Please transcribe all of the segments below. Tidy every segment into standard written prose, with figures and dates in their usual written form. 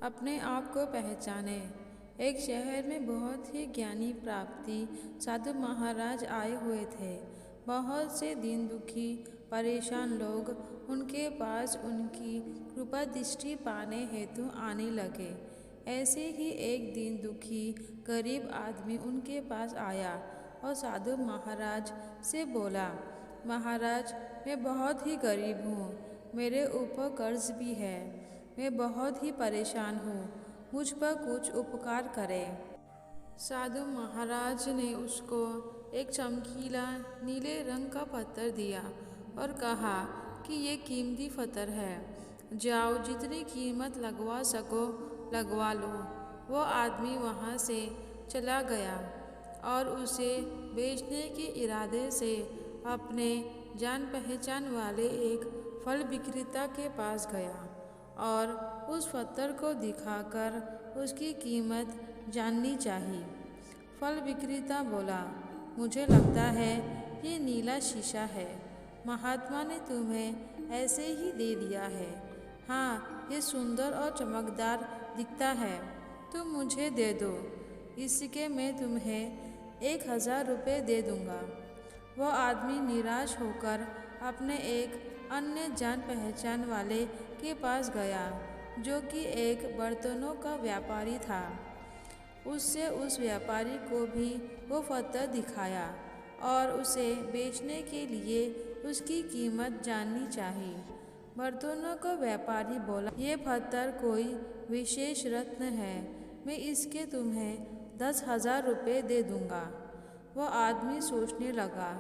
अपने आप को पहचाने। एक शहर में बहुत ही ज्ञानी प्राप्ति साधु महाराज आए हुए थे। बहुत से दीन दुखी परेशान लोग उनके पास उनकी कृपा दृष्टि पाने हेतु आने लगे। ऐसे ही एक दीन दुखी गरीब आदमी उनके पास आया और साधु महाराज से बोला, महाराज, मैं बहुत ही गरीब हूँ, मेरे ऊपर कर्ज भी है, मैं बहुत ही परेशान हूँ, मुझ पर कुछ उपकार करें। साधु महाराज ने उसको एक चमकीला नीले रंग का पत्थर दिया और कहा कि ये कीमती पत्थर है, जाओ जितनी कीमत लगवा सको लगवा लो। वो आदमी वहाँ से चला गया और उसे बेचने के इरादे से अपने जान पहचान वाले एक फल विक्रेता के पास गया और उस पत्थर को दिखाकर उसकी कीमत जाननी चाहिए। फल विक्रेता बोला, मुझे लगता है ये नीला शीशा है, महात्मा ने तुम्हें ऐसे ही दे दिया है। हाँ, ये सुंदर और चमकदार दिखता है, तुम मुझे दे दो, इसके मैं तुम्हें 1000 रुपये दे दूँगा। वह आदमी निराश होकर अपने एक अन्य जान पहचान वाले के पास गया जो कि एक बर्तनों का व्यापारी था। उससे उस व्यापारी को भी वो पत्थर दिखाया और उसे बेचने के लिए उसकी कीमत जाननी चाहिए। बर्तनों का व्यापारी बोला, ये पत्थर कोई विशेष रत्न है, मैं इसके तुम्हें 10,000 रुपये दे दूँगा। वह आदमी सोचने लगा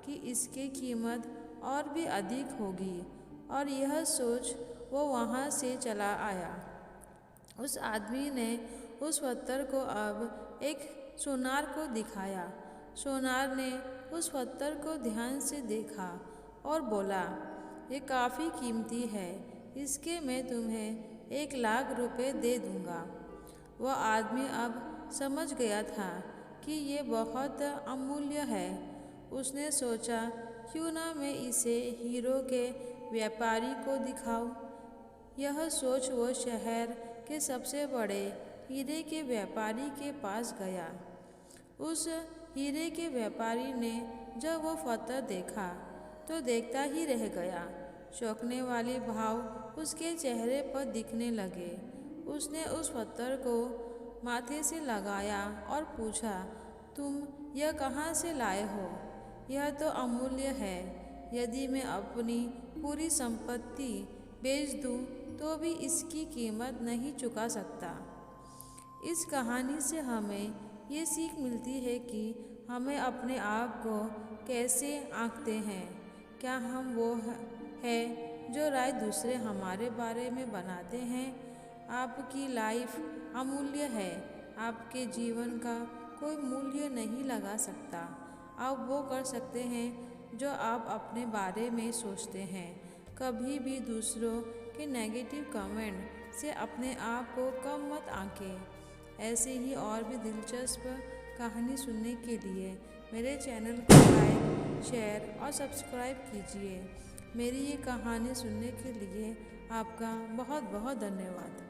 कि इसकी कीमत और भी अधिक होगी और यह सोच वो वहाँ से चला आया। उस आदमी ने उस पत्थर को अब एक सोनार को दिखाया। सोनार ने उस पत्थर को ध्यान से देखा और बोला, ये काफ़ी कीमती है, इसके मैं तुम्हें 1,00,000 रुपये दे दूँगा। वह आदमी अब समझ गया था कि ये बहुत अमूल्य है। उसने सोचा, क्यों ना मैं इसे हीरो के व्यापारी को दिखाऊं। यह सोच वो शहर के सबसे बड़े हीरे के व्यापारी के पास गया। उस हीरे के व्यापारी ने जब वो पत्थर देखा तो देखता ही रह गया। चौंकने वाले भाव उसके चेहरे पर दिखने लगे। उसने उस पत्थर को माथे से लगाया और पूछा, तुम यह कहाँ से लाए हो? यह तो अमूल्य है, यदि मैं अपनी पूरी संपत्ति बेच दूं तो भी इसकी कीमत नहीं चुका सकता। इस कहानी से हमें ये सीख मिलती है कि हमें अपने आप को कैसे आंकते हैं। क्या हम वो है जो राय दूसरे हमारे बारे में बनाते हैं? आपकी लाइफ अमूल्य है, आपके जीवन का कोई मूल्य नहीं लगा सकता। आप वो कर सकते हैं जो आप अपने बारे में सोचते हैं। कभी भी दूसरों के नेगेटिव कमेंट से अपने आप को कम मत आंकें। ऐसे ही और भी दिलचस्प कहानी सुनने के लिए मेरे चैनल को लाइक, शेयर और सब्सक्राइब कीजिए। मेरी ये कहानी सुनने के लिए आपका बहुत बहुत धन्यवाद।